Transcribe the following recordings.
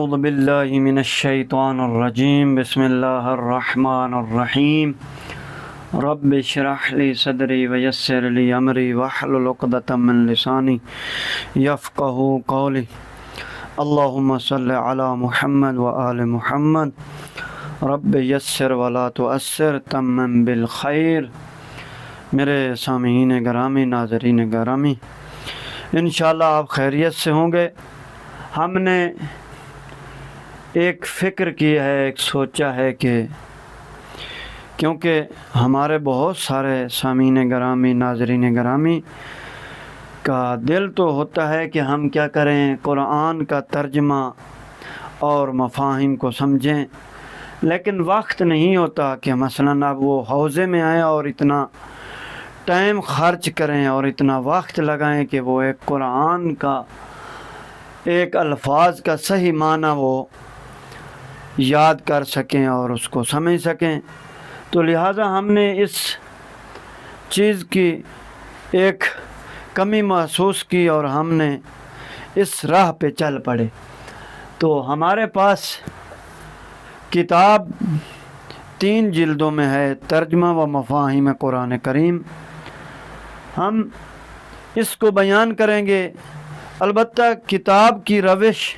اعوذ باللہ من الشیطان الرجیم بسم اللہ الرحمن الرحیم رب اشرح لی صدری ویسر لی امری واحلل عقدۃ من لسانی یفقہوا قولی اللہم صل علی محمد وآل محمد رب یسر ولا تعسر تمم بالخیر۔ میرے سامعین گرامی، ناظرین گرامی، انشاءاللہ آپ خیریت سے ہوں گے۔ ہم نے ایک فکر کی ہے، ایک سوچا ہے کہ کیونکہ ہمارے بہت سارے سامعین گرامی، ناظرین گرامی کا دل تو ہوتا ہے کہ ہم کیا کریں، قرآن کا ترجمہ اور مفاہیم کو سمجھیں، لیکن وقت نہیں ہوتا کہ مثلاً اب وہ حوزے میں آئیں اور اتنا ٹائم خرچ کریں اور اتنا وقت لگائیں کہ وہ ایک قرآن کا ایک الفاظ کا صحیح معنی وہ یاد کر سکیں اور اس کو سمجھ سکیں۔ تو لہٰذا ہم نے اس چیز کی ایک کمی محسوس کی اور ہم نے اس راہ پہ چل پڑے۔ تو ہمارے پاس کتاب 3 جلدوں میں ہے، ترجمہ و مفاہیم قرآن کریم۔ ہم اس کو بیان کریں گے۔ البتہ کتاب کی روش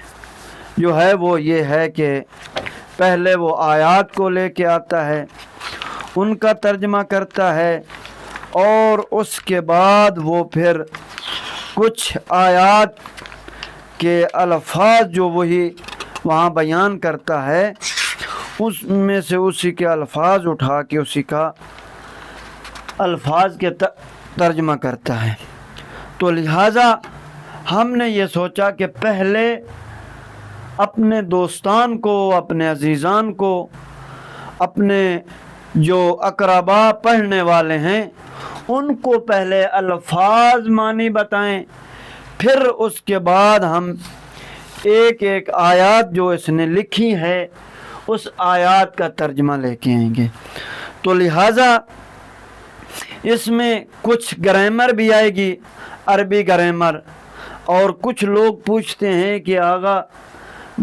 جو ہے وہ یہ ہے کہ پہلے وہ آیات کو لے کے آتا ہے، ان کا ترجمہ کرتا ہے، اور اس کے بعد وہ پھر کچھ آیات کے الفاظ جو وہی وہاں بیان کرتا ہے، اس میں سے اسی کے الفاظ اٹھا کے اسی کا الفاظ کے ترجمہ کرتا ہے۔ تو لہٰذا ہم نے یہ سوچا کہ پہلے اپنے دوستان کو، اپنے عزیزان کو، اپنے جو اقربا پڑھنے والے ہیں ان کو پہلے الفاظ معنی بتائیں، پھر اس کے بعد ہم ایک ایک آیات جو اس نے لکھی ہے اس آیات کا ترجمہ لے کے آئیں گے۔ تو لہٰذا اس میں کچھ گرامر بھی آئے گی، عربی گرامر، اور کچھ لوگ پوچھتے ہیں کہ آغا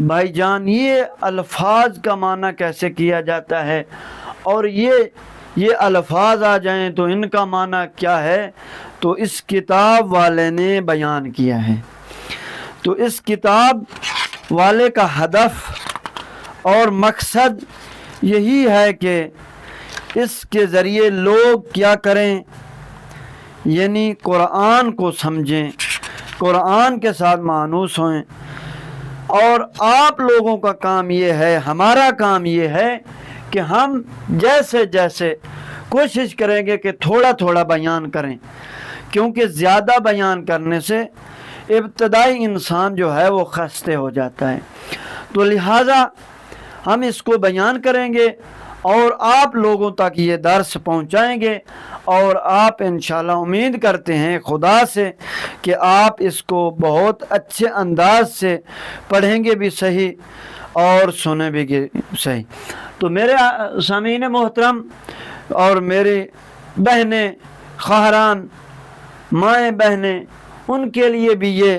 بھائی جان یہ الفاظ کا معنی کیسے کیا جاتا ہے، اور یہ الفاظ آ جائیں تو ان کا معنی کیا ہے؟ تو اس کتاب والے نے بیان کیا ہے۔ تو اس کتاب والے کا ہدف اور مقصد یہی ہے کہ اس کے ذریعے لوگ کیا کریں، یعنی قرآن کو سمجھیں، قرآن کے ساتھ مانوس ہوئیں۔ اور آپ لوگوں کا کام یہ ہے، ہمارا کام یہ ہے کہ ہم جیسے جیسے کوشش کریں گے کہ تھوڑا تھوڑا بیان کریں، کیونکہ زیادہ بیان کرنے سے ابتدائی انسان جو ہے وہ خستے ہو جاتا ہے۔ تو لہٰذا ہم اس کو بیان کریں گے اور آپ لوگوں تک یہ درس پہنچائیں گے، اور آپ انشاءاللہ امید کرتے ہیں خدا سے کہ آپ اس کو بہت اچھے انداز سے پڑھیں گے بھی صحیح اور سنیں بھی صحیح۔ تو میرے سامعین محترم اور میری بہنیں خواہران، مائیں بہنیں، ان کے لیے بھی یہ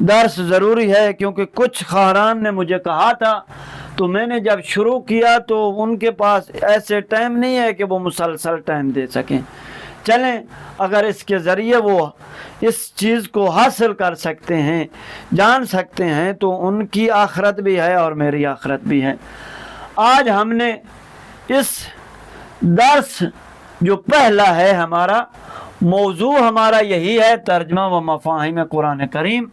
درس ضروری ہے، کیونکہ کچھ خواہران نے مجھے کہا تھا، تو میں نے جب شروع کیا تو ان کے پاس ایسے ٹائم نہیں ہے کہ وہ مسلسل ٹائم دے سکیں۔ چلیں، اگر اس کے ذریعے وہ اس چیز کو حاصل کر سکتے ہیں، جان سکتے ہیں، تو ان کی آخرت بھی ہے اور میری آخرت بھی ہے۔ آج ہم نے اس درس جو پہلا ہے، ہمارا موضوع ہمارا یہی ہے، ترجمہ و مفاہیم قرآن کریم،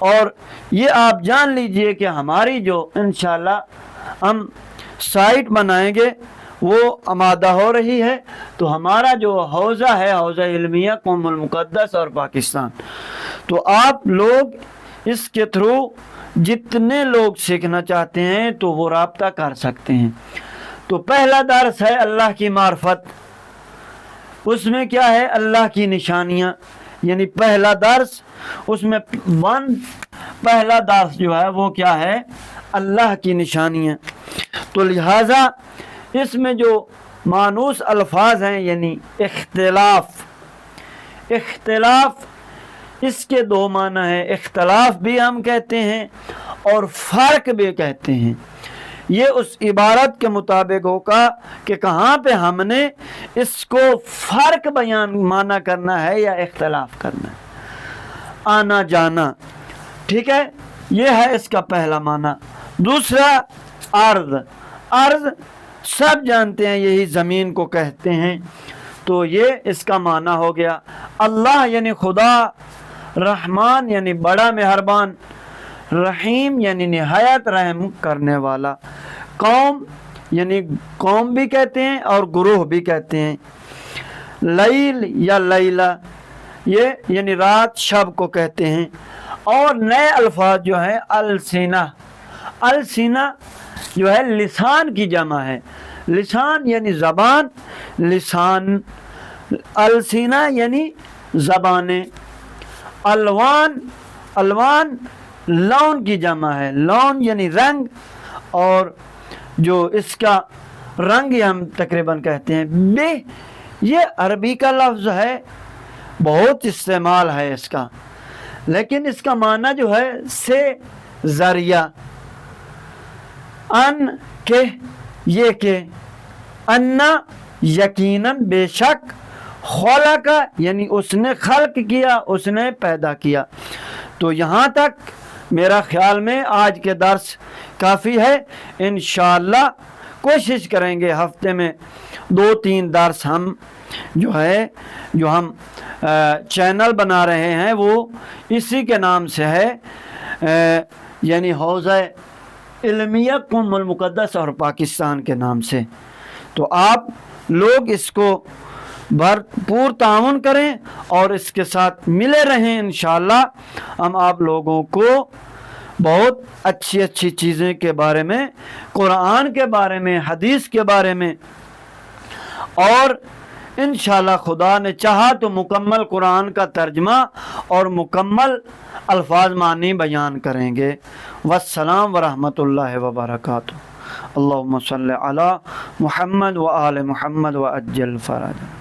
اور یہ آپ جان لیجئے کہ ہماری جو انشاءاللہ ہم سائٹ بنائیں گے وہ آمادہ ہو رہی ہے۔ تو ہمارا جو حوزہ ہے، حوزہ علمیہ قوم المقدس اور پاکستان، تو آپ لوگ اس کے تھرو جتنے لوگ سیکھنا چاہتے ہیں تو وہ رابطہ کر سکتے ہیں۔ تو پہلا درس ہے اللہ کی معرفت۔ اس میں کیا ہے؟ اللہ کی نشانیاں، یعنی پہلا درس، اس میں پہلا درس جو ہے وہ کیا ہے؟ اللہ کی نشانیاں۔ تو لہٰذا اس میں جو مانوس الفاظ ہیں، یعنی اختلاف اس کے دو معنی ہیں، اختلاف بھی ہم کہتے ہیں اور فرق بھی کہتے ہیں۔ یہ اس عبارت کے مطابق ہوگا کہ کہاں پہ ہم نے اس کو فرق بیان معنی کرنا ہے یا اختلاف کرنا ہے، آنا جانا، ٹھیک ہے، یہ ہے اس کا پہلا معنی۔ دوسرا عرض، عرض سب جانتے ہیں یہی زمین کو کہتے ہیں، تو یہ اس کا معنی ہو گیا۔ اللہ یعنی خدا، رحمان یعنی بڑا مہربان، رحیم یعنی نہایت رحم کرنے والا، قوم یعنی قوم بھی کہتے ہیں اور گروہ بھی کہتے ہیں، لیل یا لیلہ یہ یعنی رات شب کو کہتے ہیں، اور نئے الفاظ جو ہیں السینہ، السینہ جو ہے لسان کی جمع ہے، لسان یعنی زبان، لسان، السینہ یعنی زبانیں، الوان، الوان لون کی جمع ہے، لون یعنی رنگ، اور جو اس کا رنگ یہ ہم تقریباً کہتے ہیں بے، یہ عربی کا لفظ ہے، بہت استعمال ہے اس کا، لیکن اس کا معنی جو ہے سے ذریعہ، ان کہ یہ کہ، انا یقیناً بے شک، خلق یعنی اس نے خلق کیا، اس نے پیدا کیا۔ تو یہاں تک میرا خیال میں آج کے درس کافی ہے، انشاءاللہ کوشش کریں گے ہفتے میں 2-3 درس ہم جو ہے جو ہم چینل بنا رہے ہیں وہ اسی کے نام سے ہے، یعنی حوزہ علمیہ قم المقدس اور پاکستان کے نام سے۔ تو آپ لوگ اس کو بھرپور تعاون کریں اور اس کے ساتھ ملے رہیں، انشاءاللہ ہم آپ لوگوں کو بہت اچھی اچھی چیزیں کے بارے میں، قرآن کے بارے میں، حدیث کے بارے میں، اور انشاءاللہ خدا نے چاہا تو مکمل قرآن کا ترجمہ اور مکمل الفاظ معنی بیان کریں گے۔ والسلام ورحمۃ اللہ وبرکاتہ۔ اللہم صلی علی محمد و آل محمد و عجل فرج۔